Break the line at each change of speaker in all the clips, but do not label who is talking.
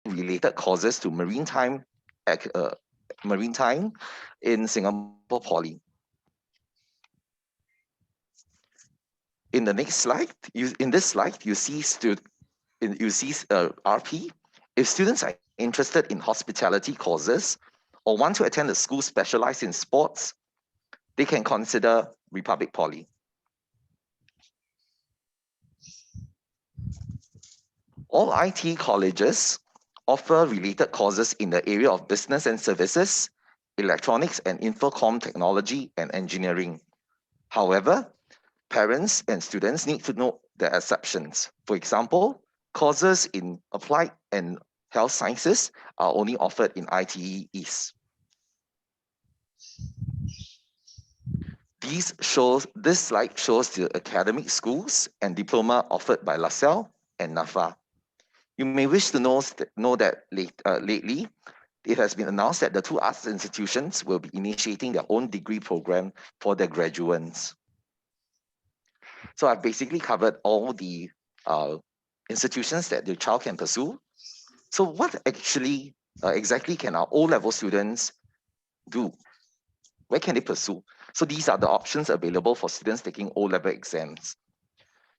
related courses to maritime in Singapore Poly. In the next slide, in this slide, you see RP. If students are interested in hospitality courses or want to attend a school specialized in sports, they can consider Republic Poly. All IT colleges offer related courses in the area of business and services, electronics and infocom technology, and engineering. However, parents and students need to know the exceptions. For example, courses in applied and health sciences are only offered in ITE East. This slide shows the academic schools and diploma offered by LaSalle and NAFA. You may wish to know that lately, it has been announced that the two arts institutions will be initiating their own degree program for their graduates. So I've basically covered all the institutions that your child can pursue. So what actually exactly can our O-level students do? Where can they pursue? So these are the options available for students taking O-level exams.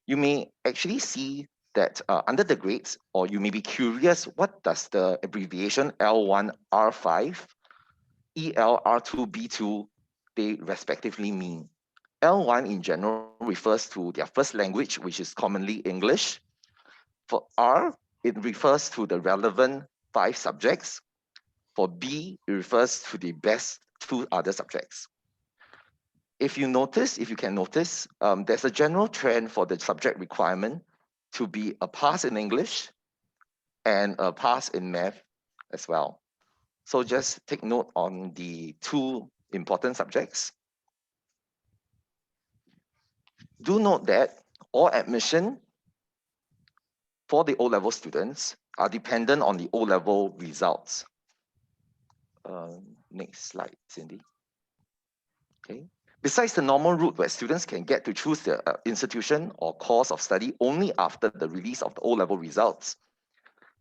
You may actually see that under the grades, or you may be curious, what does the abbreviation L1R5, ELR2B2, they respectively mean? L1 in general refers to their first language, which is commonly English. For R, it refers to the relevant 5 subjects. For B, it refers to the best 2 other subjects. If you can notice, there's a general trend for the subject requirement to be a pass in English and a pass in math as well. So just take note on the 2 important subjects. Do note that all admission for the O-level students are dependent on the O-level results. Next slide, Cindy. Okay. Besides the normal route where students can get to choose their institution or course of study only after the release of the O-level results,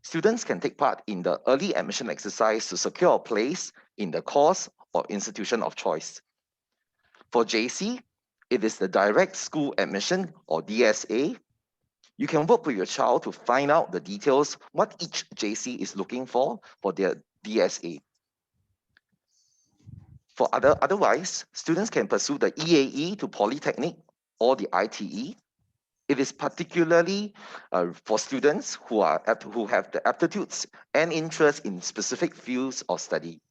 students can take part in the early admission exercise to secure a place in the course or institution of choice. For JC, it is the direct school admission or DSA. You can work with your child to find out the details, what each JC is looking for their DSA. Otherwise, students can pursue the EAE to Polytechnic or the ITE. It is particularly for students who have the aptitudes and interest in specific fields of study.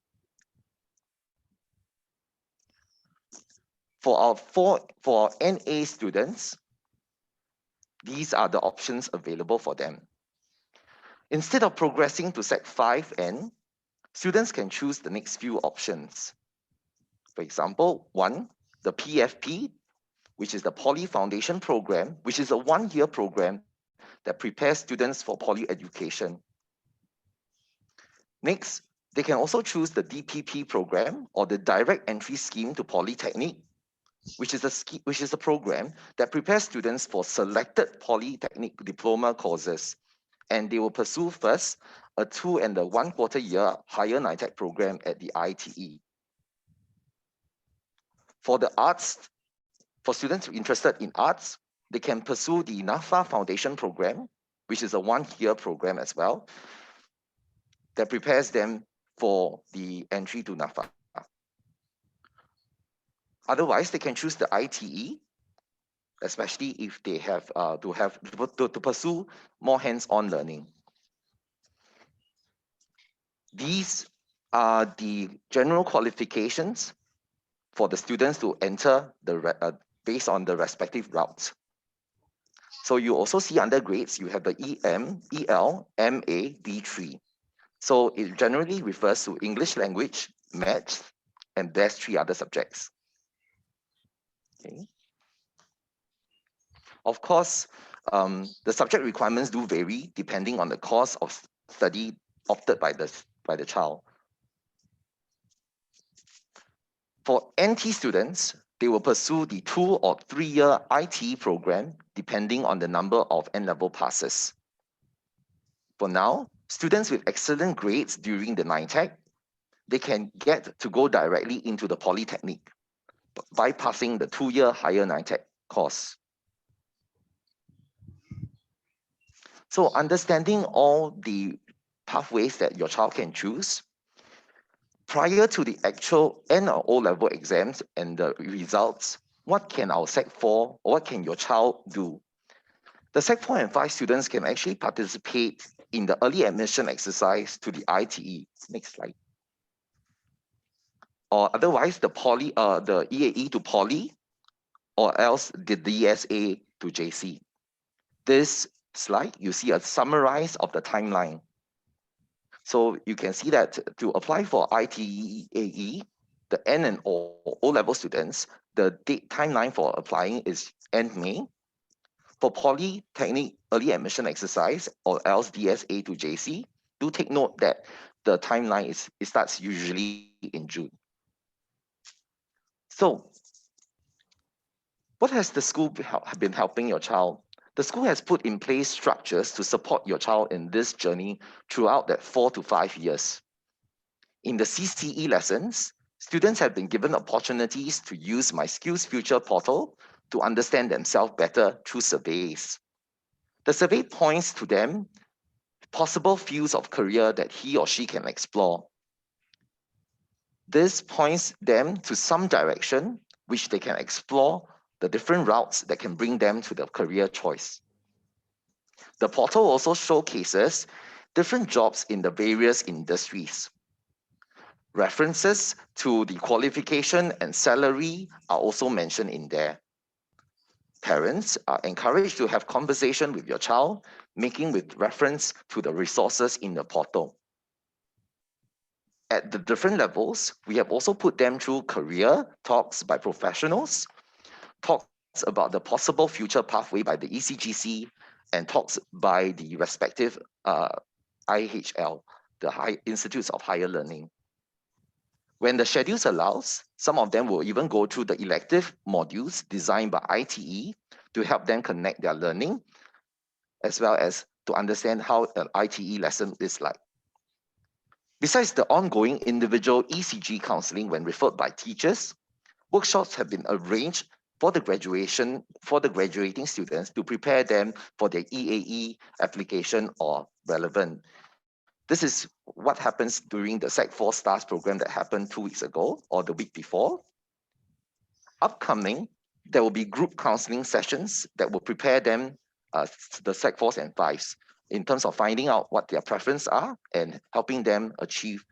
For our NA students, these are the options available for them. Instead of progressing to Sec 5N, students can choose the next few options. For example, 1, the PFP, which is the Poly Foundation Program, which is a 1-year program that prepares students for poly education. Next, they can also choose the DPP program or the Direct Entry Scheme to Polytechnic, which is a program that prepares students for selected Polytechnic diploma courses, and they will pursue first a 2 and a 1/4 year higher NITEC program at the ITE. For the arts, for students interested in arts, they can pursue the NAFA Foundation Program, which is a 1-year program as well, that prepares them for the entry to NAFA. Otherwise, they can choose the ITE, especially if they have to pursue more hands-on learning. These are the general qualifications for the students to enter based on the respective routes. So you also see under grades, you have the EM, EL, MA, D3. So it generally refers to English language, maths, and there's 3 other subjects. Okay. Of course, the subject requirements do vary depending on the course of study opted by the child. For NT students, they will pursue the 2 or 3-year IT program depending on the number of N-level passes. For now, Students with excellent grades during the NITEC, they can get to go directly into the Polytechnic, bypassing the 2-year higher NITEC course. So understanding all the pathways that your child can choose, prior to the actual end of O-level exams and the results, what can our Sec 4 or what can your child do? The Sec 4 and 5 students can actually participate in the early admission exercise to the ITE. Next slide. Or otherwise the EAE to Poly, or else the DSA to JC. This slide, you see a summarize of the timeline. So you can see that to apply for ITE, the N and O-level students, the timeline for applying is end May. For Polytechnic early admission exercise, or else DSA to JC, do take note that the timeline it starts usually in June. So what has the school been helping your child? The school has put in place structures to support your child in this journey throughout that 4 to 5 years. In the CCE lessons, students have been given opportunities to use My Skills Future portal to understand themselves better through surveys. The survey points to them possible fields of career that he or she can explore. This points them to some direction which they can explore the different routes that can bring them to the career choice. The portal also showcases different jobs in the various industries. References to the qualification and salary are also mentioned in there. Parents are encouraged to have conversation with your child, making with reference to the resources in the portal. At the different levels, we have also put them through career talks by professionals, talks about the possible future pathway by the ECGC, and talks by the respective IHL, the Institutes of Higher Learning. When the schedules allows, some of them will even go through the elective modules designed by ITE to help them connect their learning, as well as to understand how an ITE lesson is like. Besides the ongoing individual ECG counseling when referred by teachers, workshops have been arranged for the graduating students to prepare them for their EAE application or relevant. This is what happens during the Sec 4 STARS program that happened 2 weeks ago or the week before. Upcoming, there will be group counseling sessions that will prepare them, the Sec 4s and 5s, in terms of finding out what their preferences are and helping them achieve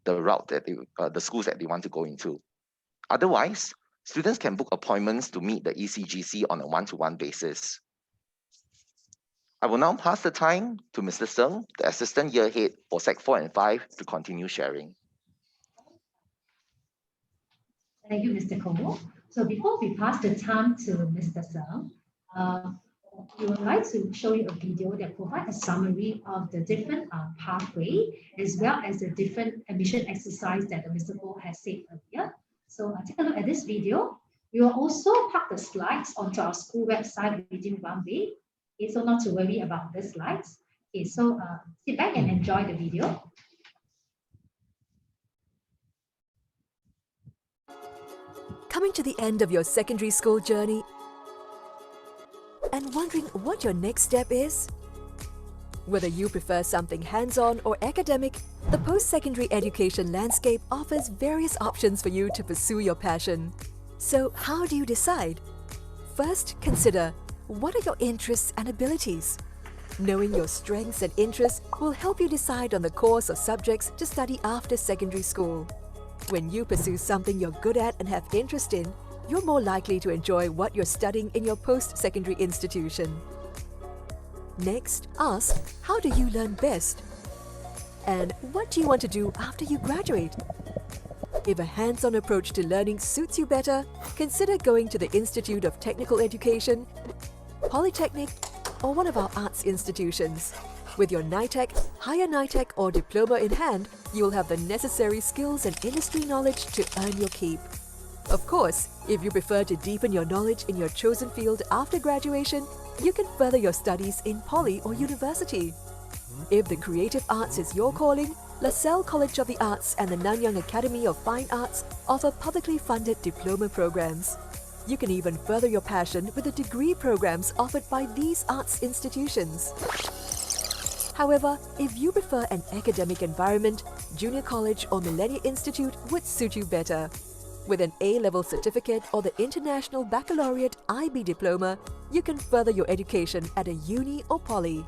the route that the schools that they want to go into. Otherwise, students can book appointments to meet the ECGC on a one-to-one basis. I will now pass the time to Mr. Seng, the Assistant Year Head for Sec 4 and 5, to continue sharing.
Thank you, Mr. Koh. So before we pass the time to Mr. Seng, we would like to show you a video that provides a summary of the different pathway, as well as the different admission exercise that Mr. Koh has said earlier. So take a look at this video. We will also pack the slides onto our school website within 1 week. Okay, so not to worry about the slides. Okay, so sit back and enjoy the video.
Coming to the end of your secondary school journey and wondering what your next step is? Whether you prefer something hands-on or academic, the post-secondary education landscape offers various options for you to pursue your passion. So how do you decide? First, consider what are your interests and abilities? Knowing your strengths and interests will help you decide on the course or subjects to study after secondary school. When you pursue something you're good at and have interest in, you're more likely to enjoy what you're studying in your post-secondary institution. Next, ask, how do you learn best? And what do you want to do after you graduate? If a hands-on approach to learning suits you better, consider going to the Institute of Technical Education, Polytechnic, or one of our arts institutions. With your NITEC, higher NITEC or diploma in hand, you will have the necessary skills and industry knowledge to earn your keep. Of course, if you prefer to deepen your knowledge in your chosen field after graduation, you can further your studies in poly or university. If the creative arts is your calling, LaSalle College of the Arts and the Nanyang Academy of Fine Arts offer publicly funded diploma programs. You can even further your passion with the degree programs offered by these arts institutions. However, if you prefer an academic environment, Junior College or Millennia Institute would suit you better. With an A-level certificate or the International Baccalaureate IB diploma, you can further your education at a uni or poly.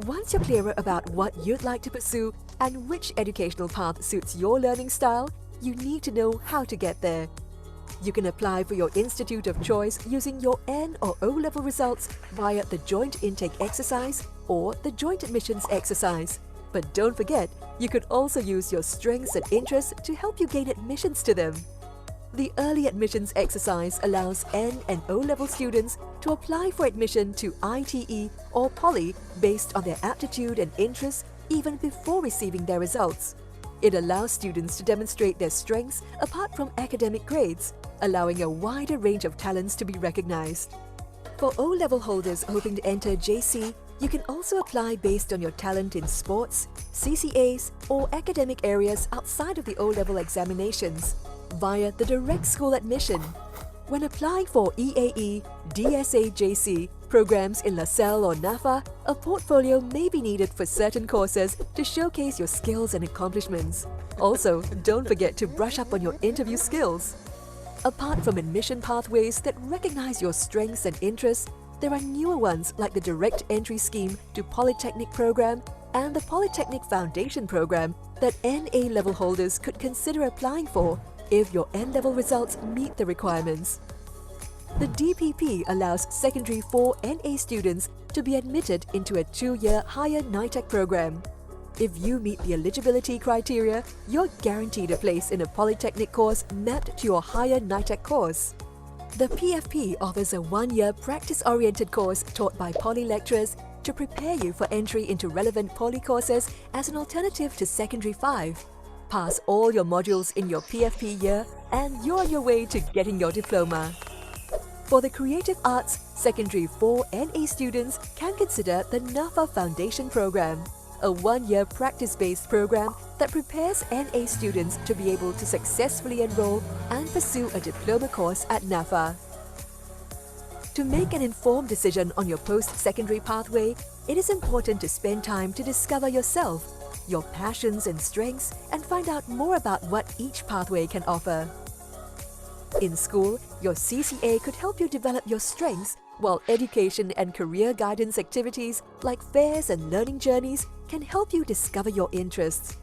Once you're clearer about what you'd like to pursue and which educational path suits your learning style, you need to know how to get there. You can apply for your institute of choice using your N or O-level results via the joint intake exercise or the joint admissions exercise. But don't forget, you could also use your strengths and interests to help you gain admissions to them. The early admissions exercise allows N and O-level students to apply for admission to ITE or Poly based on their aptitude and interests even before receiving their results. It allows students to demonstrate their strengths apart from academic grades, allowing a wider range of talents to be recognized. For O-level holders hoping to enter JC, you can also apply based on your talent in sports, CCAs, or academic areas outside of the O-level examinations via the direct school admission. When applying for EAE, DSA JC programs in LaSalle or NAFA, a portfolio may be needed for certain courses to showcase your skills and accomplishments. Also, don't forget to brush up on your interview skills. Apart from admission pathways that recognize your strengths and interests, there are newer ones like the Direct Entry Scheme to Polytechnic Program and the Polytechnic Foundation Program that NA level holders could consider applying for if your N-level results meet the requirements. The DPP allows Secondary 4 NA students to be admitted into a 2-year higher NITEC program. If you meet the eligibility criteria, you're guaranteed a place in a polytechnic course mapped to your higher NITEC course. The PFP offers a 1-year practice-oriented course taught by poly lecturers to prepare you for entry into relevant poly courses as an alternative to Secondary 5. Pass all your modules in your PFP year and you're on your way to getting your diploma. For the creative arts, Secondary 4 NA students can consider the NAFA Foundation Program, a 1-year practice-based program that prepares NA students to be able to successfully enroll and pursue a diploma course at NAFA. To make an informed decision on your post-secondary pathway, it is important to spend time to discover yourself, your passions and strengths, and find out more about what each pathway can offer. In school, your CCA could help you develop your strengths, while education and career guidance activities like fairs and learning journeys can help you discover your interests.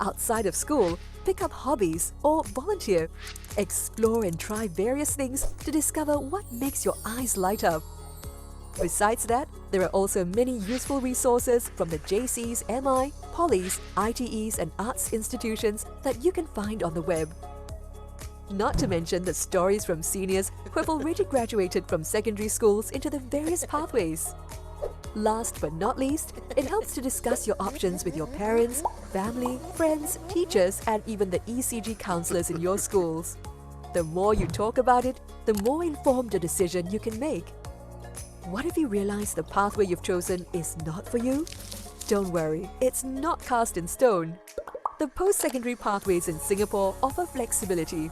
Outside of school, pick up hobbies or volunteer. Explore and try various things to discover what makes your eyes light up. Besides that, there are also many useful resources from the JCs, MI, Polys, ITEs and arts institutions that you can find on the web. Not to mention the stories from seniors who have already graduated from secondary schools into the various pathways. Last but not least, it helps to discuss your options with your parents, family, friends, teachers, and even the ECG counselors in your schools. The more you talk about it, the more informed a decision you can make. What if you realize the pathway you've chosen is not for you? Don't worry, it's not cast in stone. The post-secondary pathways in Singapore offer flexibility.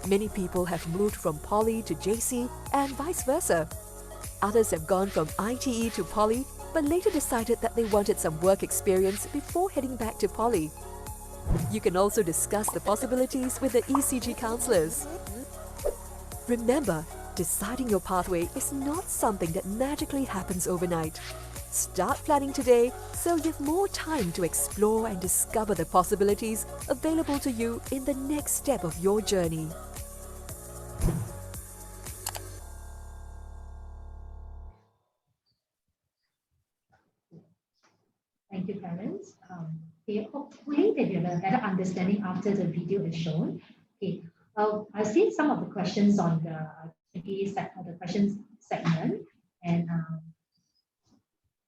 Many people have moved from Poly to JC and vice versa. Others have gone from ITE to Poly but later decided that they wanted some work experience before heading back to Poly. You can also discuss the possibilities with the ECG counselors. Remember, deciding your pathway is not something that magically happens overnight. Start planning today so you have more time to explore and discover the possibilities available to you in the next step of your journey.
Thank you, parents. Hopefully that you have a better understanding after the video is shown. Okay, I've seen some of the questions on the questions segment, and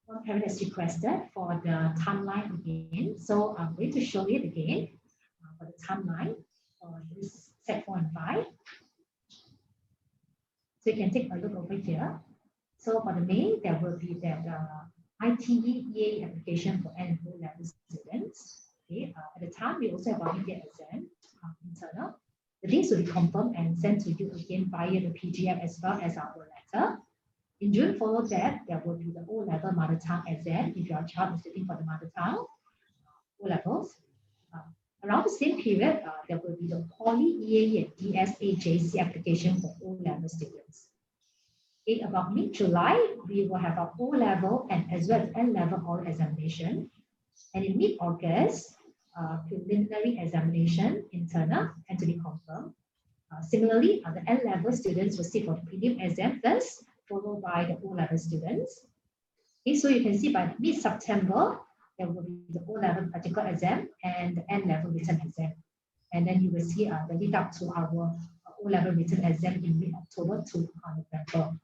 one parent has requested for the timeline again. So I'm going to show it again for the timeline for this set 4 and 5. So you can take a look over here. So for the May, there will be that ITE EA application for N and O level students. Okay, at the time, we also have our media exam internal. The dates will be confirmed and sent to you again via the PGF as well as our letter. In June, follow that, there will be the O-level mother tongue exam if your child is sitting for the mother tongue, O-levels. Around the same period, there will be the Poly EA and DSA-JC application for O-level students. Okay, about mid-July, we will have our O-level and as well as N-level oral examination. And in mid-August, preliminary examination, internal, and to be confirmed. Similarly, the N-level students will sit for the prelim exam first, followed by the O-level students. Okay, so you can see by mid-September, there will be the O-level practical exam and the N-level written exam. And then you will see the lead up to our O-level written exam in mid-October to November.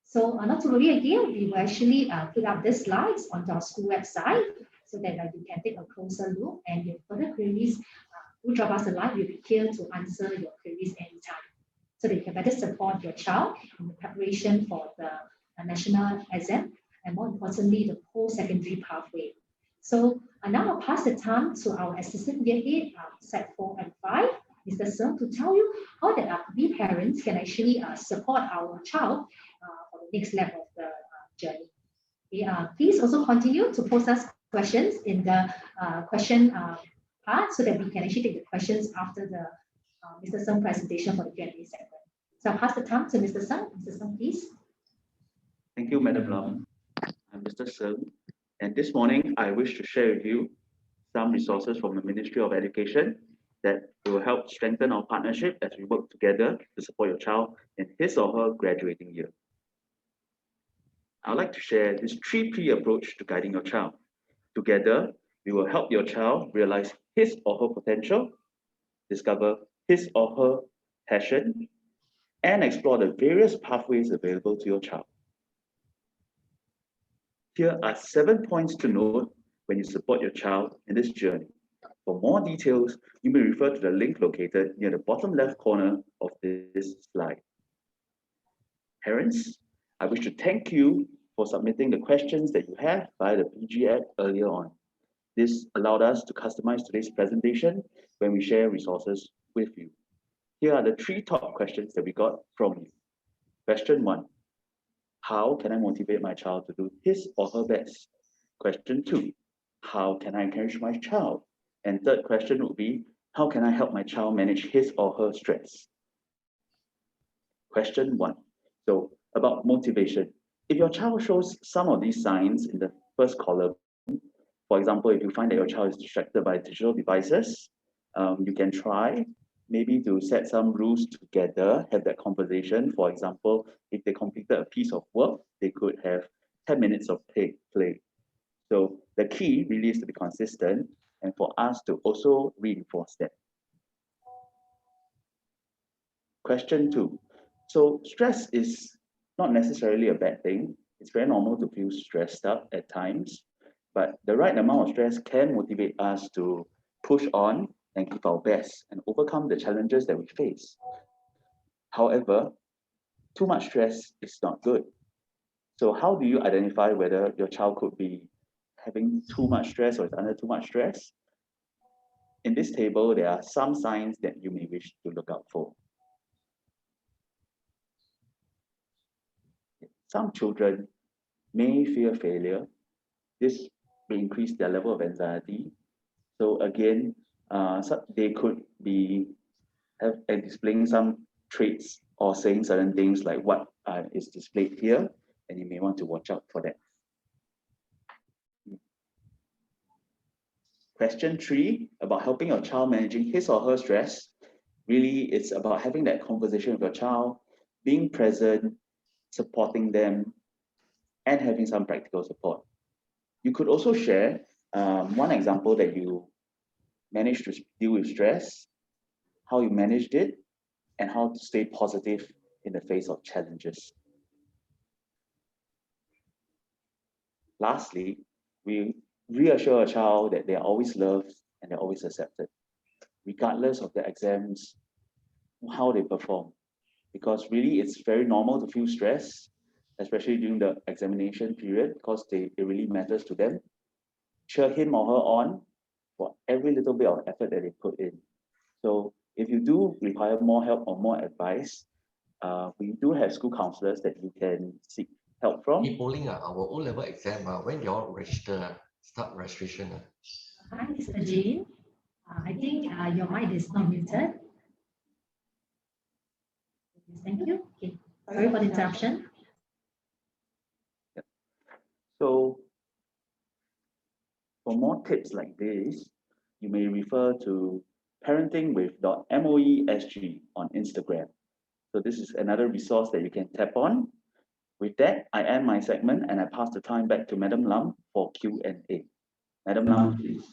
So not to worry again, we will actually put up these slides onto our school website so that you can take a closer look, and if further queries, do drop us a line. We'll be here to answer your queries anytime, so that you can better support your child in the preparation for the national exam, and more importantly, the post-secondary pathway. So now I'll pass the time to our assistant year head, set 4 and 5, Mr. Sung, to tell you how that we parents can actually support our child for the next level of the journey. Okay, please also continue to post us questions in the question part so that we can actually take the questions after the Mr. Sung presentation for the Q&A segment. So I'll pass the time to Mr. Sung. Mr. Sung, please.
Thank you, Madam Lam. I'm Mr. Sung, and this morning I wish to share with you some resources from the Ministry of Education that will help strengthen our partnership as we work together to support your child in his or her graduating year. I'd like to share this 3P approach to guiding your child. Together, we will help your child realize his or her potential, discover his or her passion, and explore the various pathways available to your child. Here are 7 points to note when you support your child in this journey. For more details, you may refer to the link located near the bottom left corner of this slide. Parents, I wish to thank you for submitting the questions that you have via the PGF earlier on. This allowed us to customize today's presentation when we share resources with you. Here are the 3 top questions that we got from you. Question 1, how can I motivate my child to do his or her best? Question 2, how can I encourage my child? And third question would be, how can I help my child manage his or her stress? Question 1, so about motivation. If your child shows some of these signs in the first column, for example, if you find that your child is distracted by digital devices, you can try maybe to set some rules together, have that conversation. For example, if they completed a piece of work, they could have 10 minutes of play. So the key really is to be consistent and for us to also reinforce that. Question 2. So stress is not necessarily a bad thing. It's very normal to feel stressed out at times, but the right amount of stress can motivate us to push on and give our best and overcome the challenges that we face. However, too much stress is not good. So how do you identify whether your child could be having too much stress or is under too much stress? In this table, there are some signs that you may wish to look out for. Some children may fear failure. This may increase their level of anxiety. So again, so they could be displaying some traits or saying certain things like what is displayed here, and you may want to watch out for that. Question 3, about helping your child managing his or her stress. Really, it's about having that conversation with your child, being present, supporting them, and having some practical support. You could also share one example that you managed to deal with stress, how you managed it, and how to stay positive in the face of challenges. Lastly, we reassure a child that they are always loved and they're always accepted, regardless of the exams, how they perform. Because really, it's very normal to feel stress. especially during the examination period, because it really matters to them. Cheer him or her on for every little bit of effort that they put in. So if you do require more help or more advice, we do have school counselors that you can seek help from.
Polling our O-level exam, when you all register, start registration.
Hi, Mr. Jean. I think your mic is not muted. Thank you. Okay. Sorry for the interruption.
So for more tips like this, you may refer to parenting.with.moesg on Instagram. So this is another resource that you can tap on. With that, I end my segment and I pass the time back to Madam Lam for Q&A. Madam Lam, please.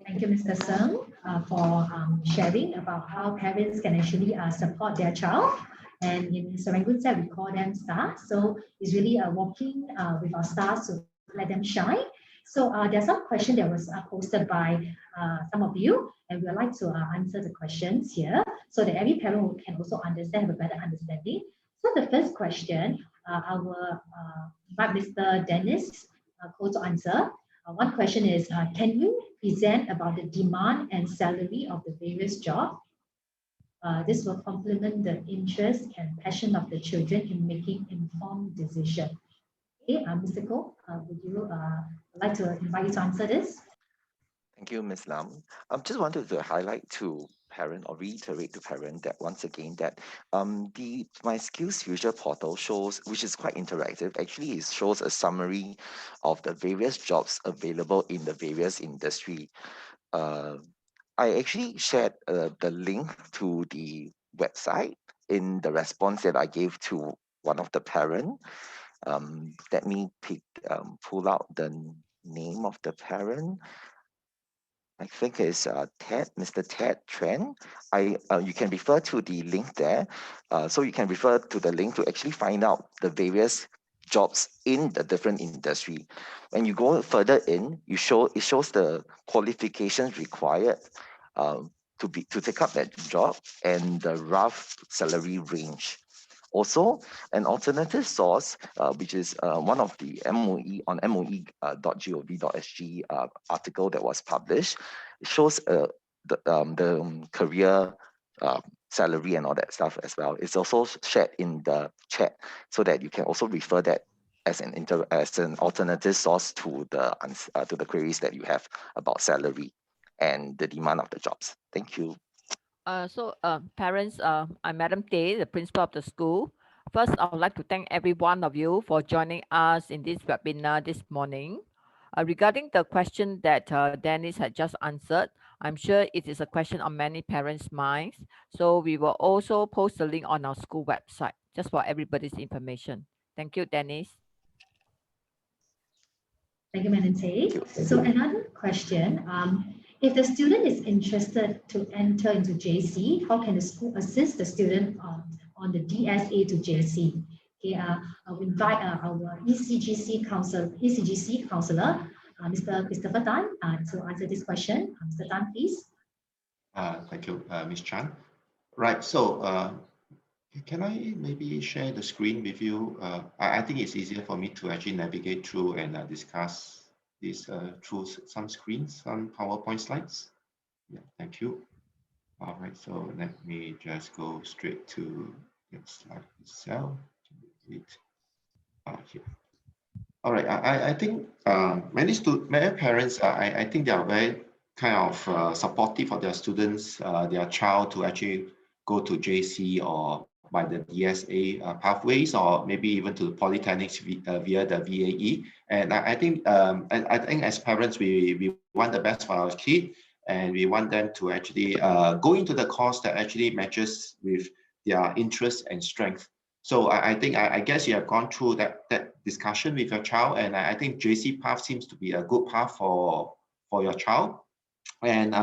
Thank you, Mr. Sung, for sharing about how parents can actually support their child. And in Serangoon side, we call them stars. So it's really walking with our stars to let them shine. So there's some question that was posted by some of you, and we would like to answer the questions here so that every parent can also understand, have a better understanding. So the first question, I will invite Mr. Dennis to answer. One question is, can you present about the demand and salary of the various jobs? This will complement the interest and passion of the children in making informed decisions. Okay, Mr. Koh, would you like to invite you to answer this?
Thank you, Ms. Lam. I just wanted to highlight to parent or reiterate to parent that once again that the My Skills Future portal shows, which is quite interactive, actually it shows a summary of the various jobs available in the various industry. I actually shared the link to the website in the response that I gave to one of the parent. Let me pull out the name of the parent. I think it's Ted, Mr. Ted Tran. You can refer to the link there. So you can refer to the link to actually find out the various jobs in the different industry. When you go further in, it shows the qualifications required to take up that job and the rough salary range. Also, an alternative source, which is one of the MOE on moe.gov.sg article that was published, it shows the career salary and all that stuff as well. It's also shared in the chat so that you can also refer that as an alternative source to the queries that you have about salary and the demand of the jobs. Thank you.
Parents, I'm Madam Tay, the principal of the school. First, I would like to thank every one of you for joining us in this webinar this morning. Regarding the question that Dennis had just answered, I'm sure it is a question on many parents' minds. So we will also post the link on our school website, just for everybody's information. Thank you, Dennis.
Thank you, Madam Tay. So another question, if the student is interested to enter into JC, how can the school assist the student on the DSA to JC? Okay, I'll invite our ECGC counselor, Mr. Christopher Tan, to answer this question. Mr. Tan, please.
Thank you, Ms. Chan. Right, so can I maybe share the screen with you? I think it's easier for me to actually navigate through and discuss this through some screens, some PowerPoint slides. Yeah, thank you. All right, so let me just go straight to the slide itself. Here. All right, I think many parents, I think they are very kind of supportive of their students, their child to actually go to JC or by the DSA pathways, or maybe even to the polytechnics via the VAE. And I think as parents, we want the best for our kid, and we want them to actually go into the course that actually matches with their interests and strength. So I think I guess you have gone through that discussion with your child, and I think JC path seems to be a good path for your child. And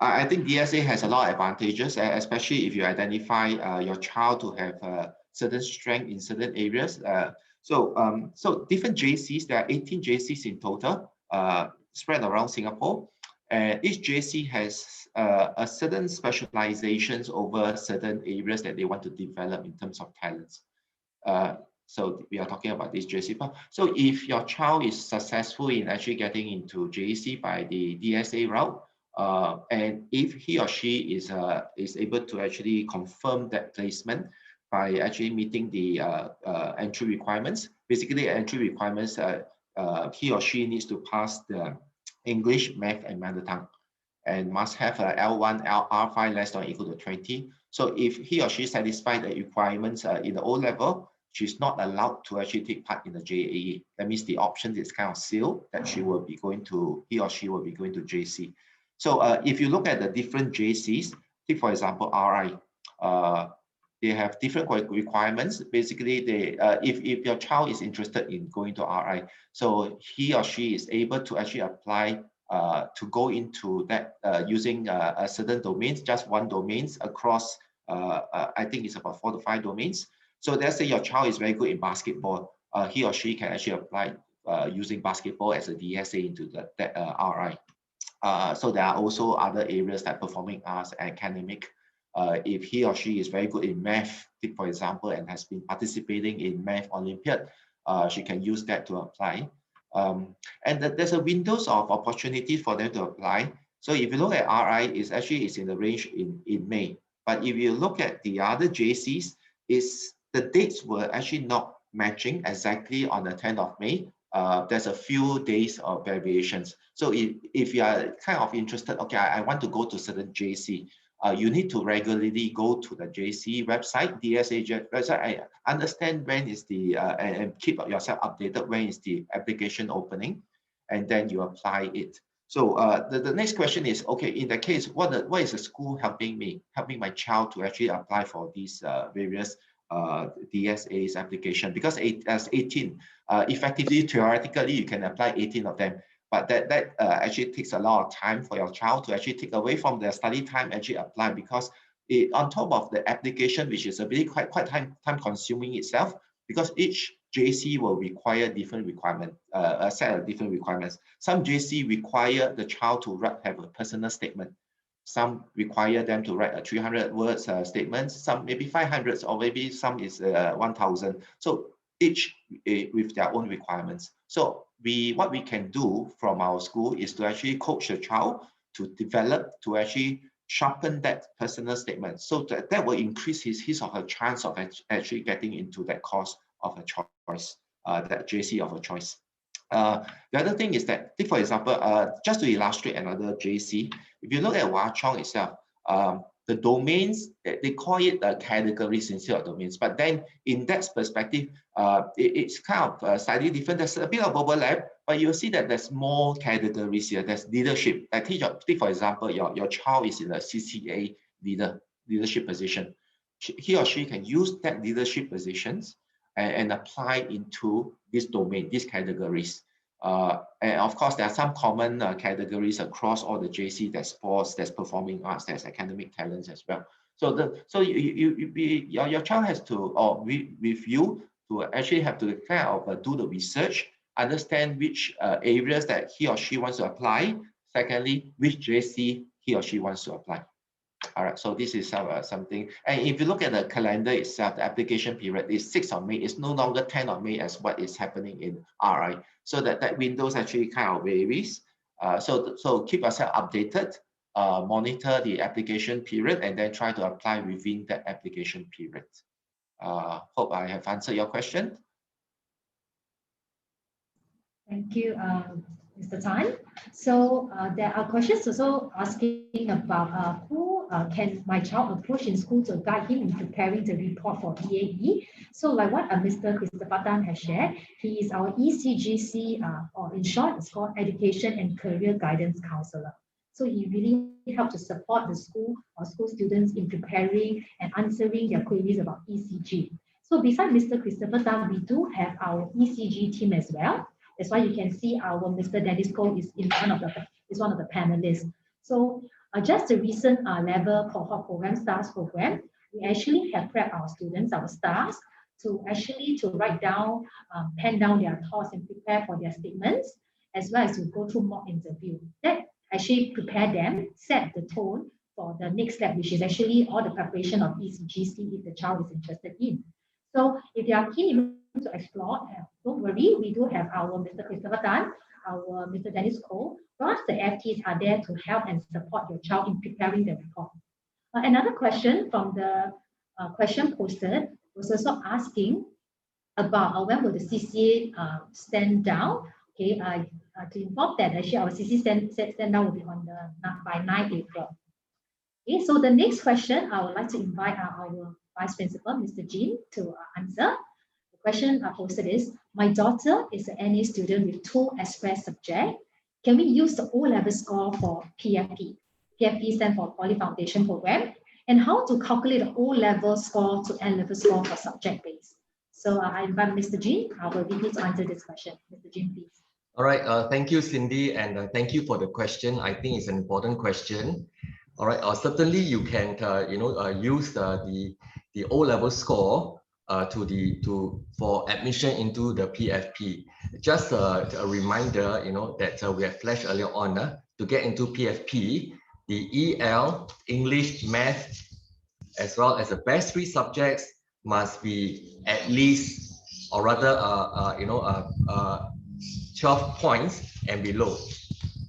I think DSA has a lot of advantages, especially if you identify your child to have certain strength in certain areas. So different JCs, there are 18 JCs in total, spread around Singapore. And each JC has a certain specializations over certain areas that they want to develop in terms of talents. So we are talking about this JC path. So if your child is successful in actually getting into JC by the DSA route, and if he or she is able to actually confirm that placement by actually meeting the entry requirements, basically entry requirements, he or she needs to pass the English, Math, and Mother Tongue, and must have a L1, R5 less than or equal to 20. So if he or she satisfies the requirements in the O level, she's not allowed to actually take part in the JAE. That means the option is kind of sealed that he or she will be going to JC. So if you look at the different JCs, take for example RI, they have different requirements. Basically, they if your child is interested in going to RI, so he or she is able to actually apply to go into that using a certain domains, just one domains across, I think it's about 4 to 5 domains. So let's say your child is very good in basketball, he or she can actually apply using basketball as a DSA into that RI. So there are also other areas like performing arts, academic. If he or she is very good in math, for example, and has been participating in math Olympiad, she can use that to apply. And there's a windows of opportunity for them to apply. So if you look at RI, it's in the range in May. But if you look at the other JCs, the dates were actually not matching exactly on the 10th of May. There's a few days of variations. So if you are kind of interested, okay, I want to go to certain JC, you need to regularly go to the JC website, DSA website, and understand when is the, and keep yourself updated, when is the application opening, and then you apply it. So the next question is, okay, in that case, what is the school helping my child to actually apply for these various DSA's application? Because as 18, effectively, theoretically, you can apply 18 of them. But that actually takes a lot of time for your child to actually take away from their study time, actually apply, because on top of the application, which is a really quite time consuming itself, because each JC will require different requirement, a set of different requirements. Some JC require the child to have a personal statement. Some require them to write a 300 words statement, some maybe 500, or maybe some is 1,000. So each with their own requirements. So what we can do from our school is to actually coach the child to develop, to actually sharpen that personal statement, so that will increase his or her chance of actually getting into that course of a choice, that JC of a choice. The other thing is that, for example, just to illustrate another JC, if you look at Hwa Chong itself, the domains, they call it categories instead of domains. But then in that perspective, it's kind of slightly different. There's a bit of overlap, but you'll see that there's more categories here. There's leadership. Like take for example, your child is in a CCA leadership position. He or she can use that leadership positions and apply into this domain, these categories. And of course, there are some common categories across all the JC. There's sports, there's performing arts, there's academic talents as well. So your child has to, or with you, to actually have to kind of do the research, understand which areas that he or she wants to apply. Secondly, which JC he or she wants to apply. All right, so this is something. And if you look at the calendar itself, the application period is 6th of May. It's no longer 10th of May as what is happening in RI. So that windows actually kind of varies. So keep yourself updated, monitor the application period, and then try to apply within that application period. Hope I have answered your question.
Thank you, Mr. Tan. So there are questions also asking about who can my child approach in school to guide him in preparing the report for EAE. So like what Mr. Christopher Tan has shared, he is our ECGC, or in short, it's called Education and Career Guidance Counselor. So he really helps to support the school or school students in preparing and answering their queries about ECG. So besides Mr. Christopher Tan, we do have our ECG team as well. That's why you can see our Mr. Dennis Cole is one of the panelists. So just the recent level cohort program, STARS program, we actually have prepped our students, our staffs, to write down, pen down their thoughts and prepare for their statements, as well as to go through mock interview. That actually prepare them, set the tone for the next step, which is actually all the preparation of ECGC if the child is interested in. So if you are keen, to explore, don't worry, we do have our Mr. Christopher Tan, our Mr. Dennis Cole, plus the FTs are there to help and support your child in preparing the report. Another question from the question posted was also asking about when will the CCA stand down. Okay, to inform that actually our CCA stand down will be on by 9 April. Okay, so the next question I would like to invite our Vice Principal, Mr. Jean, to answer. The question posted is, my daughter is an NA student with 2 express subjects. Can we use the O-level score for PFP? PFP stands for Poly Foundation Program. And how to calculate the O-level score to N-level score for subject-based? So I invite Mr. Jean, our VP, to answer this question. Mr. Jean, please.
All right, thank you, Cindy, and thank you for the question. I think it's an important question. All right, certainly you can, use the O-level score for admission into the PFP. Just a reminder, that we have flashed earlier on to get into PFP, the EL, English, Math, as well as the best 3 subjects must be at least, or rather, 12 points and below.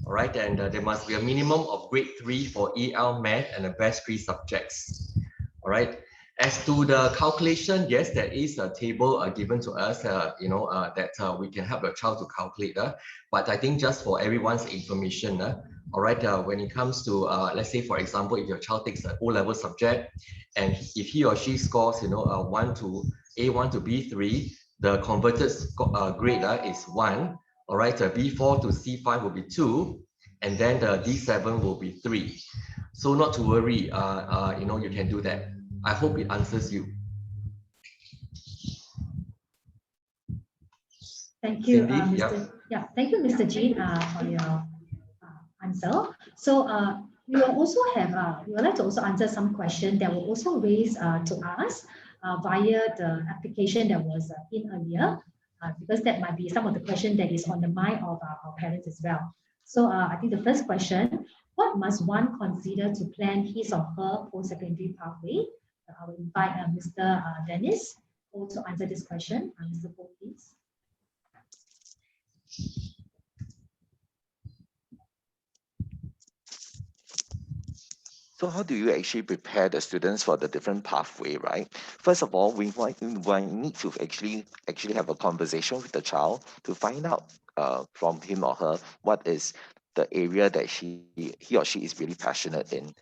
All right, and there must be a minimum of grade 3 for EL, Math, and the best 3 subjects. All right. As to the calculation, yes, there is a table given to us, that we can help your child to calculate. But I think just for everyone's information, all right, when it comes to, let's say, for example, if your child takes an O-level subject, and if he or she scores, A1 to B3, the converted grade is 1. All right, B4 to C5 will be 2, and then the D7 will be 3. So not to worry, you can do that. I hope it answers you.
Thank you,
Cindy,
thank you, Mr. Jean, for your answer. So we will also have, we would like to also answer some questions that were also raised to us via the application that was in earlier, because that might be some of the questions that is on the mind of our parents as well. So I think the first question, what must one consider to plan his or her post-secondary pathway? I will invite Mr. Dennis to answer this question. Mr. Paul, please.
So how do you actually prepare the students for the different pathway, right? First of all, we need to actually have a conversation with the child to find out from him or her what is the area that he or she is really passionate in.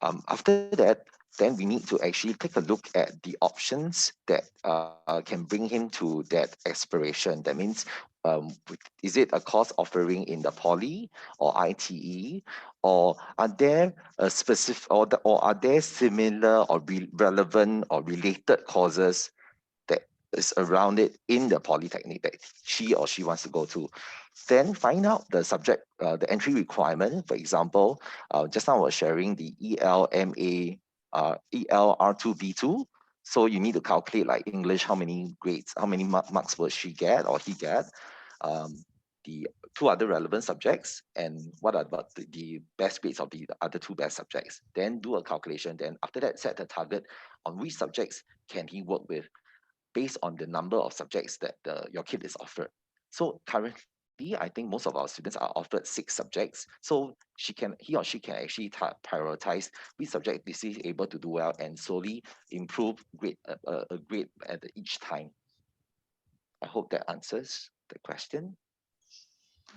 After that, then we need to actually take a look at the options that can bring him to that aspiration. That means, is it a course offering in the poly or ITE, or are there a specific or are there similar or relevant or related courses that is around it in the polytechnic that she or she wants to go to? Then find out the subject, the entry requirement. For example, just now I was sharing the ELMA. EL R2 B2, so you need to calculate like English, how many grades, how many marks will she get or he get, the 2 other relevant subjects, and what about the best grades of the other 2 best subjects. Then do a calculation. Then after that, set a target on which subjects can he work with based on the number of subjects that your kid is offered. So currently, I think most of our students are offered 6 subjects. So he or she can actually prioritize which subject is he able to do well and slowly improve a grade at each time. I hope that answers the question.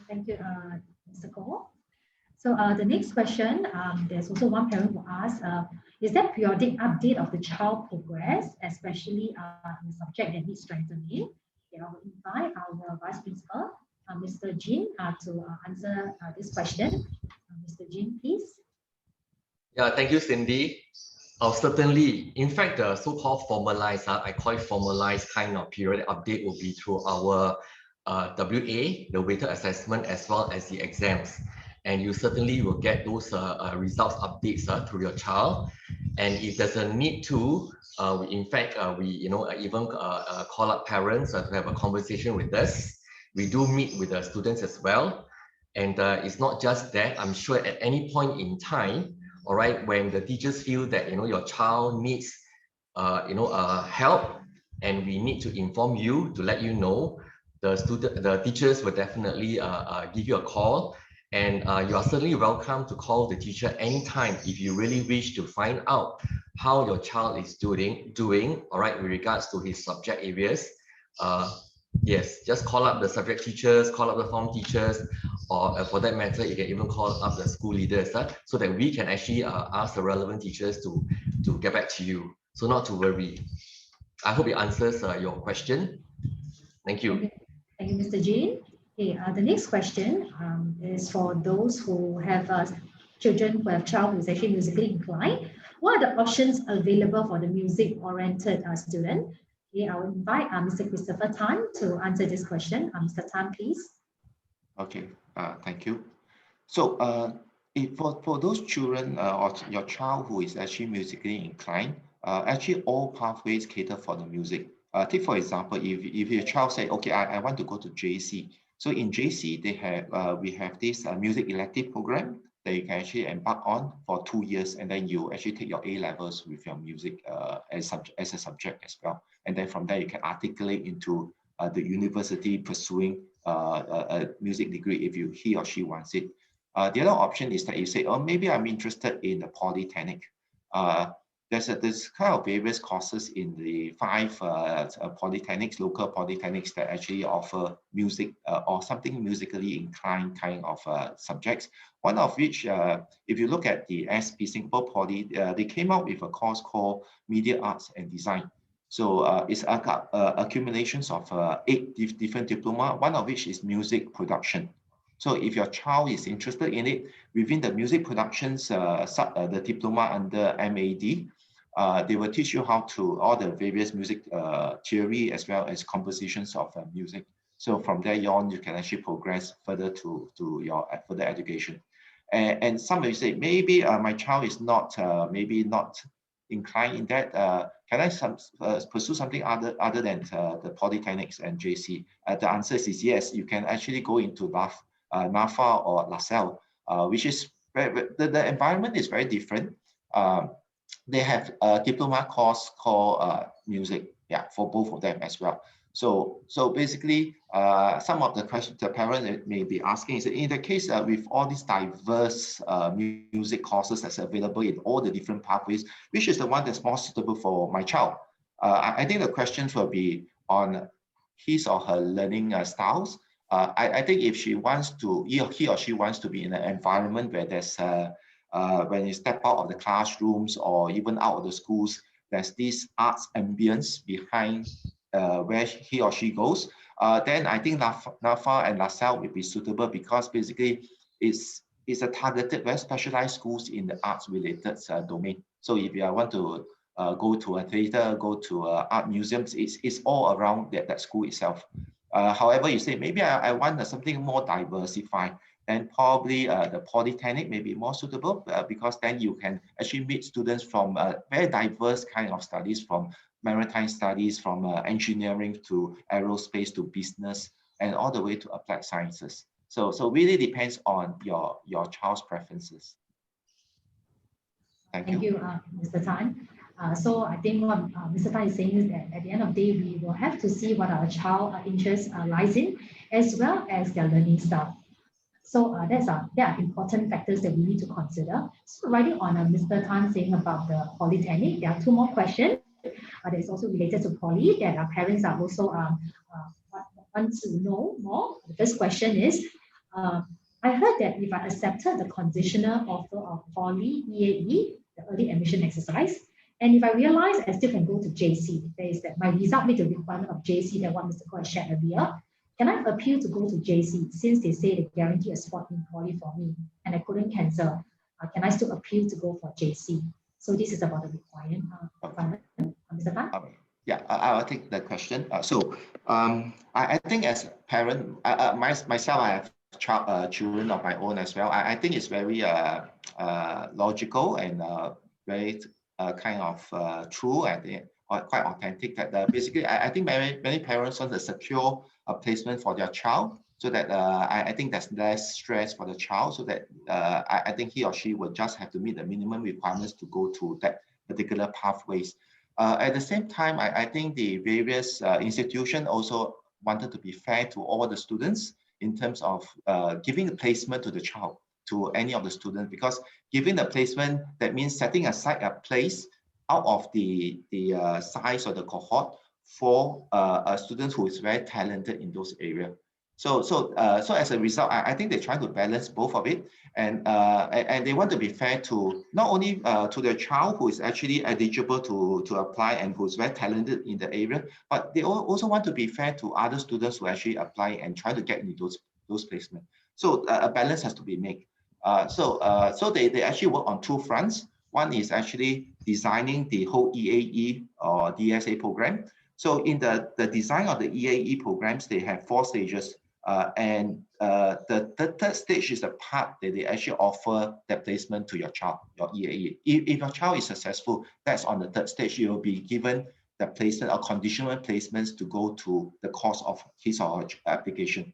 Thank you, Mr. Cole. So the next question, there's also one parent who asked, is there periodic update of the child progress, especially the subject that needs strengthening? I will invite our Vice Principal, Mr. Jean, to answer this question. Mr. Jean, please.
Yeah, thank you, Cindy. Certainly, in fact, the so-called formalized, I call it formalized kind of periodic update will be through our WA, the weighted assessment, as well as the exams. And you certainly will get those results updates to your child. And if there's a need to, in fact, we even call up parents to have a conversation with us. We do meet with the students as well. And it's not just that. I'm sure at any point in time, all right, when the teachers feel that your child needs help, and we need to inform you to let you know. The teachers will definitely give you a call, and you are certainly welcome to call the teacher anytime if you really wish to find out how your child is doing, all right, with regards to his subject areas. Yes, just call up the subject teachers, call up the form teachers, or for that matter, you can even call up the school leaders, so that we can actually ask the relevant teachers to get back to you. So not to worry. I hope it answers your question. Thank you.
Thank you, Mr. Jean. Okay, the next question is for those who have children who have child who is actually musically inclined. What are the options available for the music-oriented student? Okay, I will invite Mr. Christopher Tan to answer this question. Mr. Tan, please.
Okay, thank you. So for those children or your child who is actually musically inclined, actually all pathways cater for the music. Take for example, if your child say, okay, I want to go to JC. So in JC, they have we have this music elective program that you can actually embark on for 2 years, and then you actually take your A levels with your music as a subject as well. And then from there, you can articulate into the university pursuing a music degree if he or she wants it. The other option is that you say, oh, maybe I'm interested in the polytechnic. There's kind of various courses in the 5 polytechnics, local polytechnics that actually offer music or something musically inclined kind of subjects. One of which, if you look at the SP Singapore Poly, they came out with a course called Media Arts and Design. So it's accumulations of 8 different diploma, one of which is music production. So if your child is interested in it, within the music productions, the diploma under MAD, they will teach you how to all the various music theory as well as compositions of music. So from there on, you can actually progress further to your further education. And some of you say, maybe my child is not maybe not inclined in that. Can I pursue something other than the polytechnics and JC? The answer is yes. You can actually go into NAFA or LaSalle, which is the environment is very different. They have a diploma course called music, yeah, for both of them as well. So basically, some of the questions the parents may be asking is, in the case with all these diverse music courses that's available in all the different pathways, which is the one that's more suitable for my child? I think the questions will be on his or her learning styles. I think if she wants to, he or she wants to be in an environment where there's when you step out of the classrooms or even out of the schools, there's this arts ambience behind where he or she goes, then I think NAFA and LaSalle will be suitable, because basically it's a targeted, very specialized schools in the arts related domain. So if you want to go to a theater, go to art museums, it's all around that school itself. However, you say, maybe I want something more diversified, then probably the polytechnic may be more suitable, because then you can actually meet students from very diverse kind of studies, from maritime studies, from engineering to aerospace to business, and all the way to applied sciences. So really depends on your child's preferences. Thank you,
Mr. Tan. So I think what Mr. Tan is saying is that at the end of the day, we will have to see what our child interest lies in, as well as their learning style. So there are important factors that we need to consider. So writing on Mr. Tan saying about the polytechnic, there are 2 more questions that is also related to poly that our parents are also want to know more. The first question is, I heard that if I accepted the conditional offer of poly EAE, the early admission exercise, and if I realize I still can go to JC, that is that my result meet the requirement of JC that what Mr. Koh shared earlier, can I appeal to go to JC since they say they guarantee a spot in poly for me and I couldn't cancel? Can I still appeal to go for JC? So this is about the requirement. Mr. Tan?
Yeah, I'll take that question. I think as a parent, myself, I have children of my own as well. I think it's very logical and very kind of true and quite authentic that basically I think many parents want to secure a placement for their child, so that I think there's less stress for the child, so that I think he or she will just have to meet the minimum requirements to go to that particular pathways. At the same time, I think the various institutions also wanted to be fair to all the students in terms of giving the placement to the child, to any of the students, because giving the placement, that means setting aside a place out of the size of the cohort for a student who is very talented in those areas. So as a result, I think they're trying to balance both of it, and they want to be fair to not only to the child who is actually eligible to apply and who's very talented in the area, but they also want to be fair to other students who actually apply and try to get into those placements. So a balance has to be made. So they actually work on two fronts. One is actually designing the whole EAE or DSA program. So in the design of the EAE programs, they have 4 stages. The third stage is the part that they actually offer that placement to your child, your EAE. If your child is successful, that's on the third stage. You will be given the placement or conditional placements to go to the course of his or her application.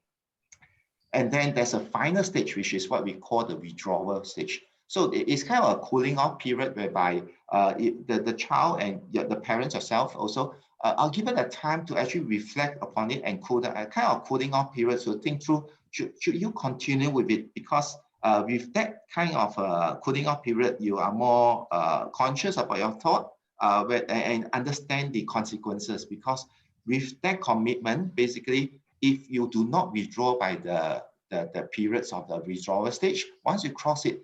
And then there's a final stage, which is what we call the withdrawal stage. So it's kind of a cooling off period whereby the child and the parents yourself also are given a time to actually reflect upon it and cool down, a kind of cooling off period to think through, should you continue with it? Because with that kind of cooling off period, you are more conscious about your thought and understand the consequences. Because with that commitment, basically, if you do not withdraw by the periods of the withdrawal stage, once you cross it,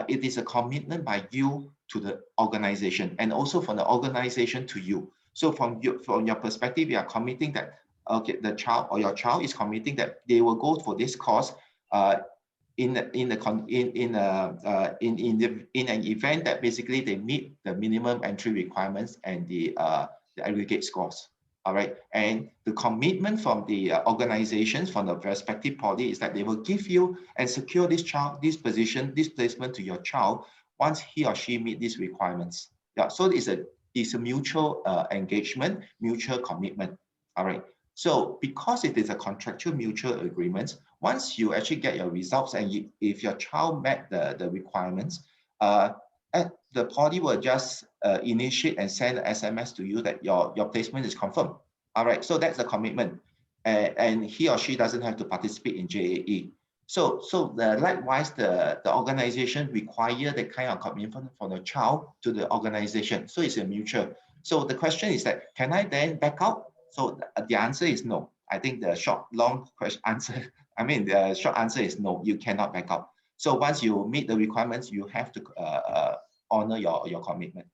it is a commitment by you to the organization and also from the organization to you. So from your perspective, you are committing that, okay, the child or your child is committing that they will go for this course in an event that basically they meet the minimum entry requirements and the aggregate scores. All right, and the commitment from the organizations, from the respective poly, is that they will give you and secure this child, this position, this placement to your child once he or she meet these requirements. Yeah, so it's a mutual engagement, mutual commitment. All right. So because it is a contractual mutual agreement, once you actually get your results and if your child met the requirements, the poly will just initiate and send an SMS to you that your placement is confirmed. All right, so that's the commitment. And he or she doesn't have to participate in JAE. So likewise, the organization require the kind of commitment from the child to the organization. So it's a mutual. So the question is that, can I then back out? So the answer is no. I think the short answer is no, you cannot back out. So once you meet the requirements, you have to honor your commitment.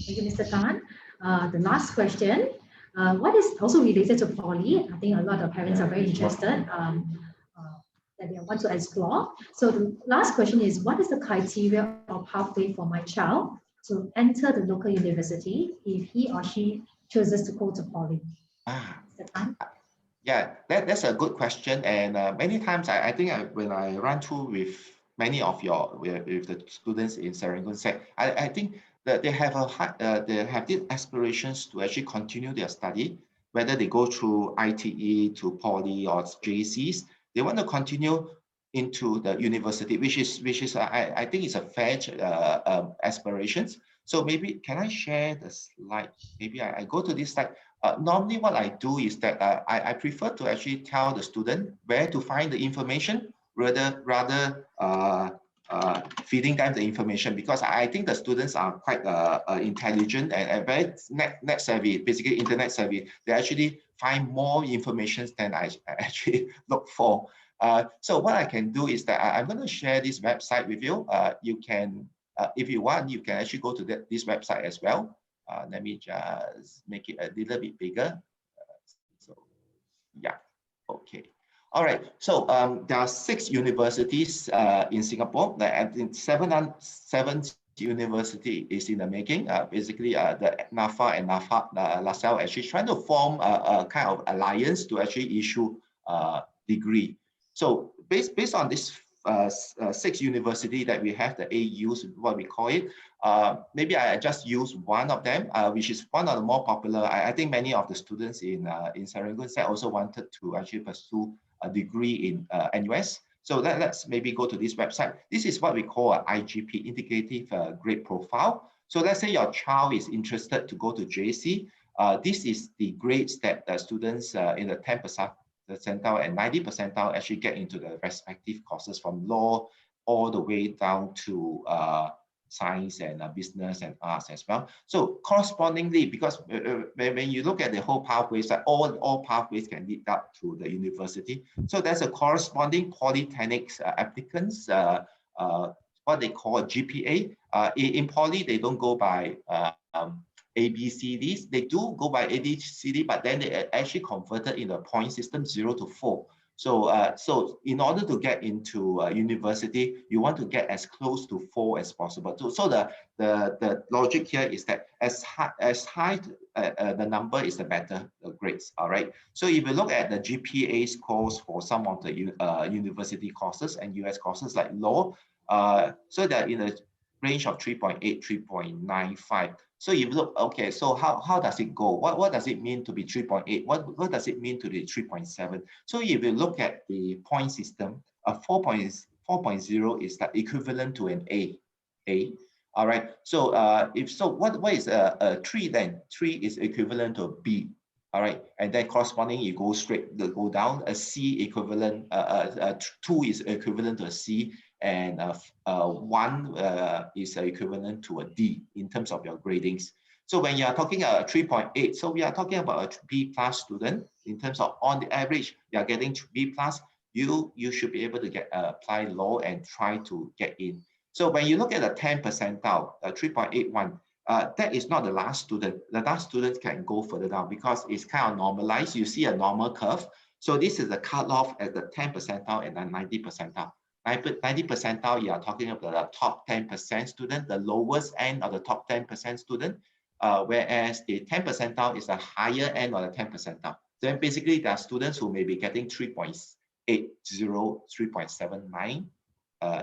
Thank you, Mr. Tan. The last question, what is also related to poly? I think a lot of parents are very interested that they want to explore. So the last question is, what is the criteria or pathway for my child to enter the local university if he or she chooses to go to poly? Mr. Tan?
Yeah, that's a good question. And many times I think when I run through with many of with the students in Serangoon Sec, I think that they have these aspirations to actually continue their study, whether they go through ITE to poly or JCs. They want to continue into the university, which is I think is a fair aspirations. So maybe can I share the slide? Maybe I go to this slide. Normally what I do is that I prefer to actually tell the student where to find the information rather feeding them the information, because I think the students are quite intelligent and very net savvy, basically internet savvy. They actually find more information than I actually look for. So what I can do is that I'm going to share this website with you. You can, if you want, you can actually go to this website as well. Let me just make it a little bit bigger. So yeah, okay. All right, so there are 6 universities in Singapore. And 7th university is in the making. Basically, the NAFA and LaSalle actually trying to form a kind of alliance to actually issue a degree. So based on this 6 university that we have, the AUs, what we call it, maybe I just use one of them, which is one of the more popular. I think many of the students in Serangoon Sec also wanted to actually pursue a degree in NUS. So let's maybe go to this website. This is what we call an IGP, Indicative Grade Profile. So let's say your child is interested to go to JC. This is the grades that the students in the 10% percentile and 90% percentile actually get into the respective courses, from law all the way down to science and business and arts as well. So correspondingly, because when you look at the whole pathways, like all pathways can lead up to the university. So there's a corresponding polytechnics applicants, what they call GPA. In poly, they don't go by ABCDs. They do go by ABCD, but then they actually converted in the point system 0 to 4. So in order to get into university, you want to get as close to 4 as possible. So the logic here is that as high the number is, the better the grades. All right. So if you look at the GPA scores for some of the university courses and US courses like law, so they're in a range of 3.8, 3.95. So you look, okay, so how does it go? What does it mean to be 3.8? What does it mean to be 3.7? So if you look at the point system, 4.0 is the equivalent to an A. All right. So what is a 3 then? 3 is equivalent to a B. All right, and then corresponding, you go go down. A C equivalent, 2 is equivalent to a C, and 1 is equivalent to a D in terms of your gradings. So when you are talking about 3.8, so we are talking about a B+ student. In terms of on the average, you are getting B+, you should be able to get apply law and try to get in. So when you look at the 10 percentile, 3.81. That is not the last student. The last student can go further down because it's kind of normalized. You see a normal curve. So this is the cutoff at the 10 percentile and the 90 percentile. 90 percentile, you are talking about the top 10% student, the lowest end of the top 10% student, whereas the 10 percentile is the higher end of the 10 percentile. Then basically there are students who may be getting 3.80, 3.79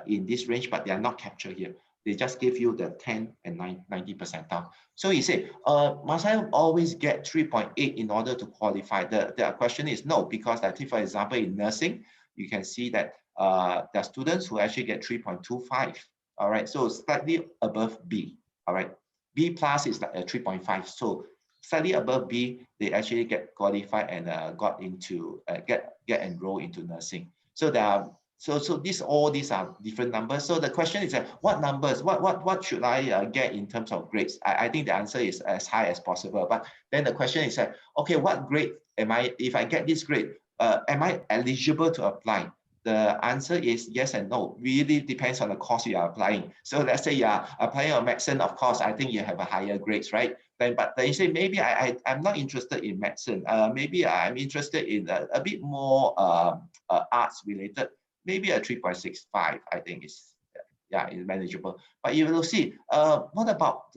in this range, but they are not captured here. They just give you the 10 and 90 percentile. So you say, must I always get 3.8 in order to qualify? The question is no, because I think, for example, in nursing, you can see that there are students who actually get 3.25. All right, so slightly above B. All right, B+ is like a 3.5. So slightly above B, they actually get qualified and got into get enrolled into nursing. So there are all these are different numbers. So the question is that what numbers, what should I get in terms of grades? I think the answer is as high as possible. But then the question is that, okay, what grade am I, if I get this grade, am I eligible to apply? The answer is yes and no. Really depends on the course you are applying. So let's say you are applying a medicine, of course, I think you have a higher grades, right? But then you say, maybe I'm not interested in medicine. Maybe I'm interested in a bit more arts related. Maybe a 3.65, I think is manageable. But you will see, what about,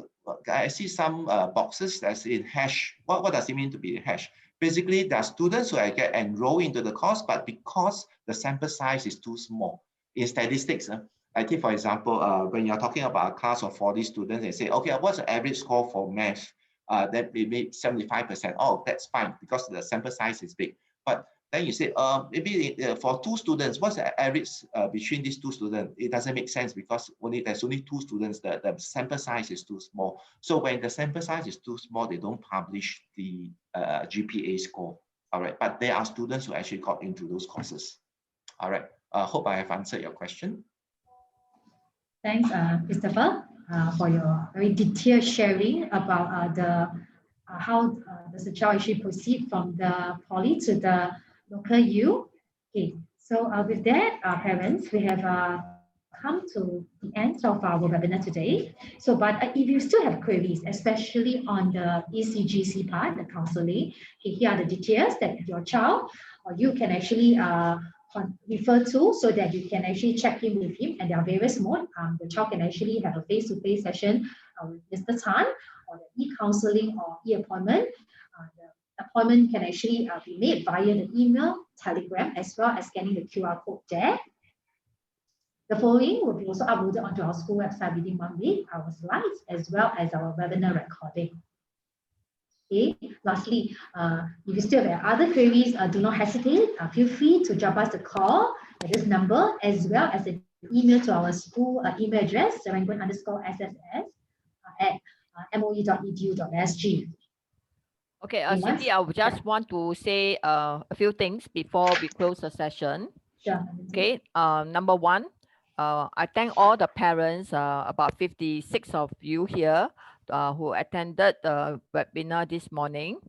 I see some boxes that's in hash. What does it mean to be hash? Basically, there are students who get enrolled into the course, but because the sample size is too small. In statistics, I think, for example, when you're talking about a class of 40 students, they say, okay, what's the average score for math? That may be 75%. Oh, that's fine, because the sample size is big. But then you say, maybe for 2 students, what's the average between these 2 students? It doesn't make sense because there's only 2 students, the sample size is too small. So when the sample size is too small, they don't publish the GPA score. All right, but there are students who actually got into those courses. All right, hope I have answered your question.
Thanks, Christopher, for your very detailed sharing about how does the child actually proceed from the poly to the local U. Okay, so with that, parents, we have come to the end of our webinar today. So, but if you still have queries, especially on the ECGC part, the counseling, okay, here are the details that your child or you can actually refer to, so that you can actually check in with him, and there are various modes. The child can actually have a face-to-face session with Mr. Tan, or the e-counseling or e-appointment. The appointment can actually be made via the email, telegram, as well as scanning the QR code there. The following will be also uploaded onto our school website within 1 week, our slides, as well as our webinar recording. Okay. Lastly, if you still have other queries, do not hesitate. Feel free to drop us a call at this number, as well as an email to our school email address, serangoon_SSS at moe.edu.sg.
Okay,
Anyone?
Cindy, I would just want to say a few things before we close the session.
Sure.
Okay, number one, I thank all the parents, about 56 of you here who attended the webinar this morning.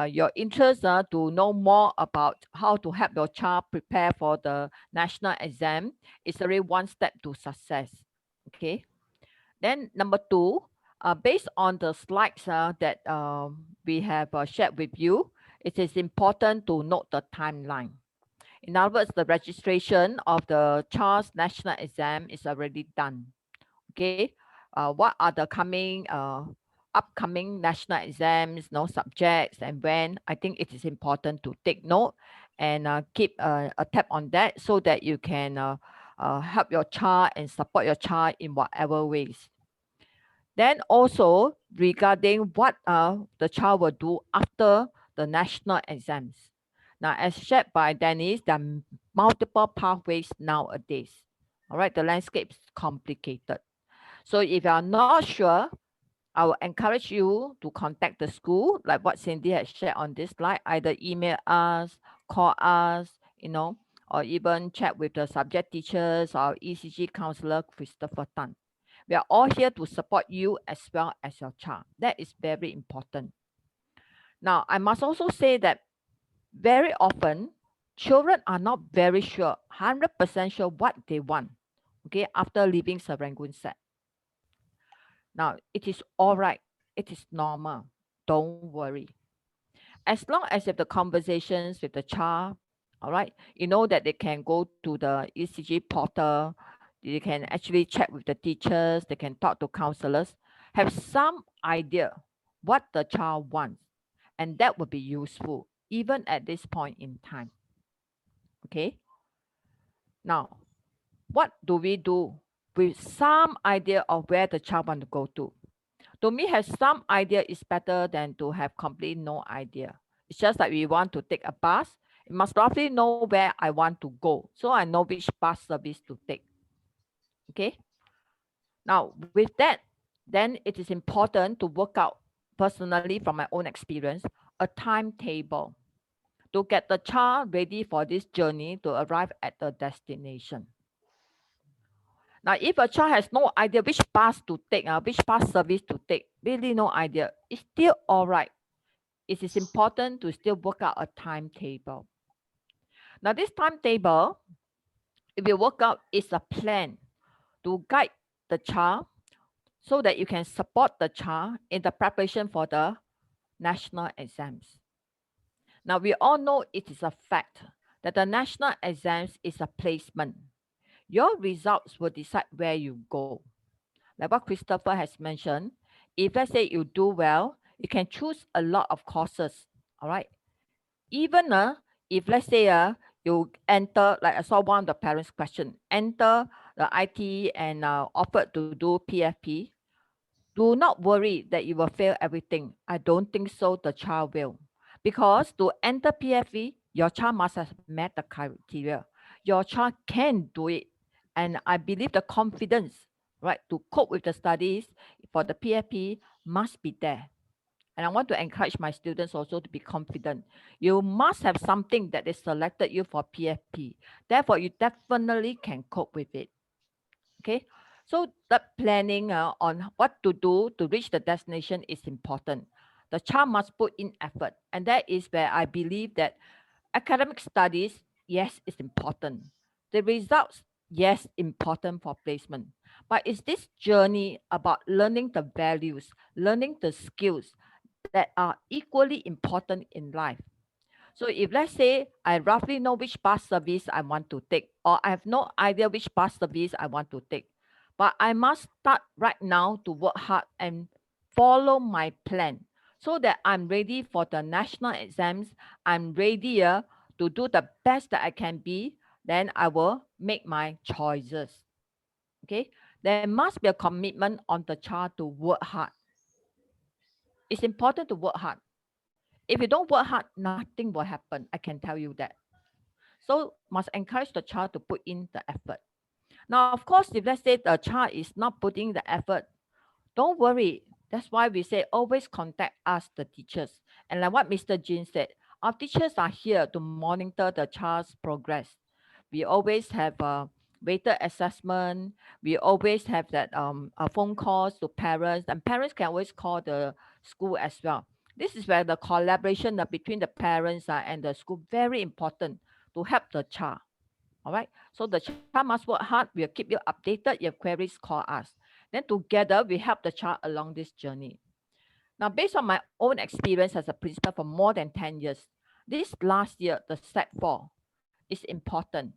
Your interest to know more about how to help your child prepare for the national exam is already one step to success. Okay. Then number two, based on the slides that we have shared with you, it is important to note the timeline. In other words, the registration of the child's national exam is already done. Okay. What are the upcoming national exams, subjects, and when? I think it is important to take note and keep a tab on that so that you can help your child and support your child in whatever ways. Then also regarding what the child will do after the national exams. Now, as shared by Dennis, there are multiple pathways nowadays. All right, the landscape is complicated. So if you are not sure, I will encourage you to contact the school, like what Cindy has shared on this slide, either email us, call us, or even chat with the subject teachers or ECG counselor, Christopher Tan. We are all here to support you as well as your child. That is very important. Now, I must also say that very often, children are not very sure, 100% sure what they want, okay, after leaving Serangoon set. Now, it is all right. It is normal. Don't worry. As long as you have the conversations with the child, all right, you know that they can go to the ECG portal, they can actually chat with the teachers, they can talk to counselors, have some idea what the child wants, and that would be useful even at this point in time. Okay. Now, what do we do with some idea of where the child want to go to? To me, have some idea is better than to have completely no idea. It's just like we want to take a bus. You must roughly know where I want to go, so I know which bus service to take. Okay. Now, with that, then it is important to work out personally from my own experience, a timetable to get the child ready for this journey to arrive at the destination. Now, if a child has no idea which bus to take, which bus service to take, really no idea, it's still all right. It is important to still work out a timetable. Now, this timetable, if you work out, is a plan to guide the child so that you can support the child in the preparation for the national exams. Now, we all know it is a fact that the national exams is a placement. Your results will decide where you go. Like what Christopher has mentioned, if let's say you do well, you can choose a lot of courses, all right? Even if let's say you enter, like I saw one of the parents' question, enter the IT and offered to do PFP, do not worry that you will fail everything. I don't think so the child will. Because to enter PFP, your child must have met the criteria. Your child can do it. And I believe the confidence, right, to cope with the studies for the PFP must be there. And I want to encourage my students also to be confident. You must have something that is selected you for PFP. Therefore, you definitely can cope with it. Okay. So the planning on what to do to reach the destination is important. The child must put in effort. And that is where I believe that academic studies, yes, is important. The results, yes, important for placement. But it's this journey about learning the values, learning the skills that are equally important in life. So if let's say I roughly know which bus service I want to take, or I have no idea which bus service I want to take, but I must start right now to work hard and follow my plan so that I'm ready for the national exams. I'm ready to do the best that I can be. Then I will make my choices. Okay. There must be a commitment on the child to work hard. It's important to work hard. If you don't work hard, nothing will happen. I can tell you that. So must encourage the child to put in the effort. Now, of course, if let's say the child is not putting the effort, don't worry. That's why we say always contact us, the teachers. And like what Mr. Jin said, our teachers are here to monitor the child's progress. We always have a weighted assessment. We always have that phone calls to parents, and parents can always call the school as well. This is where the collaboration between the parents and the school very important to help the child. All right. So the child must work hard. We'll keep you updated. If you have queries, call us. Then together we help the child along this journey. Now, based on my own experience as a principal for more than 10 years, this last year, the step 4 is important.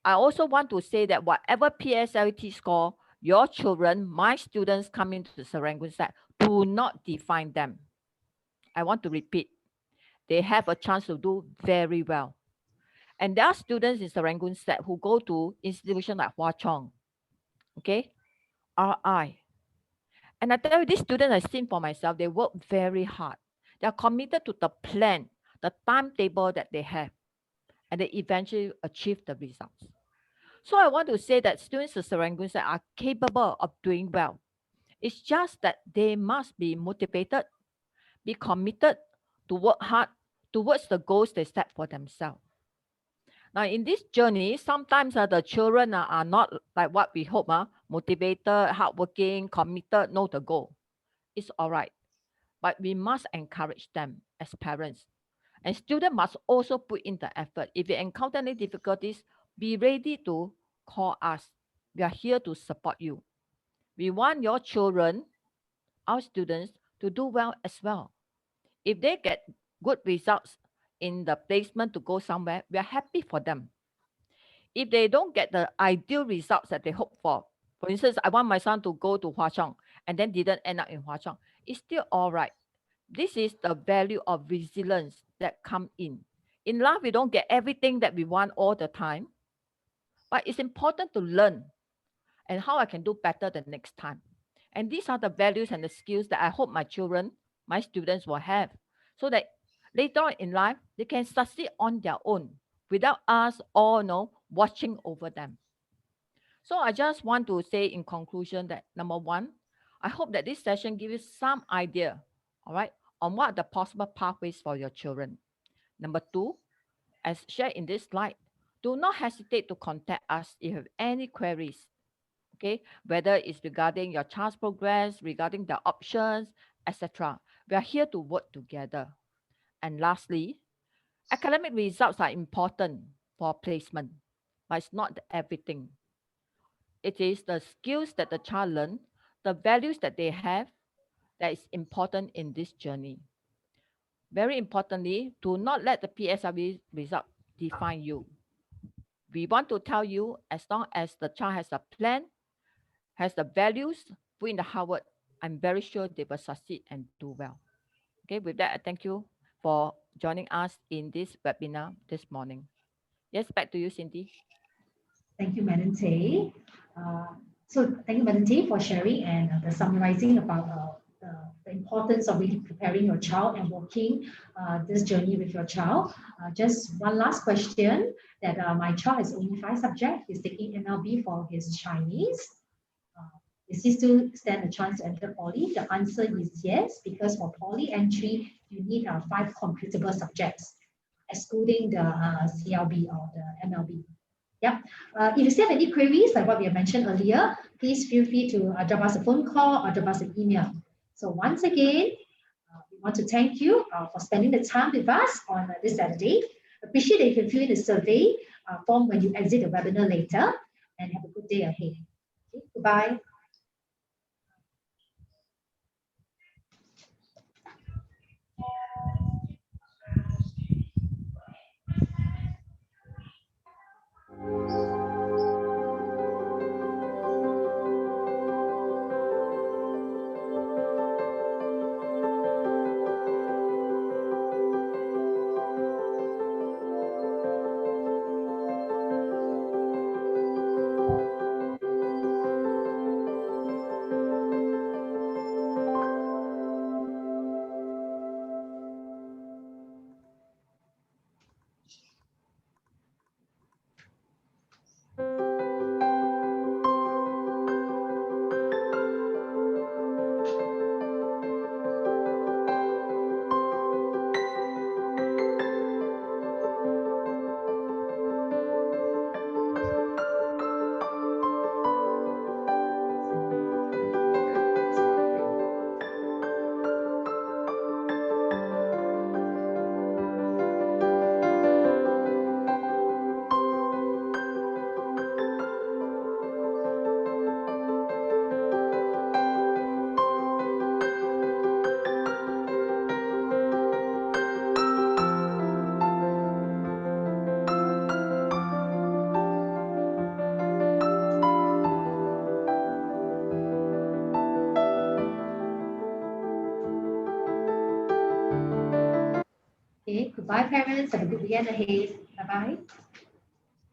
I also want to say that whatever PSLT score your children, my students coming to the Serangoon set, do not define them. I want to repeat, they have a chance to do very well. And there are students in Serangoon set who go to institutions like Hwa Chong, okay, RI. And I tell you, these students I've seen for myself, they work very hard. They're committed to the plan, the timetable that they have, and they eventually achieve the results. So I want to say that students in Serangoon set are capable of doing well. It's just that they must be motivated, be committed to work hard towards the goals they set for themselves. Now, in this journey, sometimes the children are not like what we hope, motivated, hardworking, committed, know the goal. It's all right. But we must encourage them as parents. And students must also put in the effort. If you encounter any difficulties, be ready to call us. We are here to support you. We want your children, our students, to do well as well. If they get good results in the placement to go somewhere, we are happy for them. If they don't get the ideal results that they hope for instance, I want my son to go to Hwa Chong and then didn't end up in Hwa Chong, it's still all right. This is the value of resilience that come in. In life, we don't get everything that we want all the time, but it's important to learn and how I can do better the next time. And these are the values and the skills that I hope my children, my students will have, so that later on in life, they can succeed on their own without us all watching over them. So I just want to say in conclusion that number one, I hope that this session gives you some idea, all right, on what are the possible pathways for your children. Number two, as shared in this slide, do not hesitate to contact us if you have any queries, okay, whether it's regarding your child's progress, regarding the options, etc. We are here to work together. And lastly, academic results are important for placement, but it's not everything. It is the skills that the child learn, the values that they have, that is important in this journey. Very importantly, do not let the PSLE result define you. We want to tell you, as long as the child has a plan, has the values, put in the hard work, I'm very sure they will succeed and do well. Okay, with that, I thank you for joining us in this webinar this morning. Yes, back to you, Cindy.
Thank you, Madam Tay. So thank you, Madam Tay, for sharing and the summarizing about the importance of really preparing your child and walking this journey with your child. Just one last question that my child has only 5 subjects. He's taking MLB for his Chinese. Is he still stand a chance to enter poly? The answer is yes, because for poly entry, you need 5 computable subjects, excluding the CLB or the MLB. Yep. If you still have any queries, like what we have mentioned earlier, please feel free to drop us a phone call or drop us an email. So once again, we want to thank you for spending the time with us on this Saturday. Appreciate that you can fill in the survey form when you exit the webinar later, and have a good day ahead. Okay, goodbye. Bye, parents. Have a good weekend ahead. Bye-bye.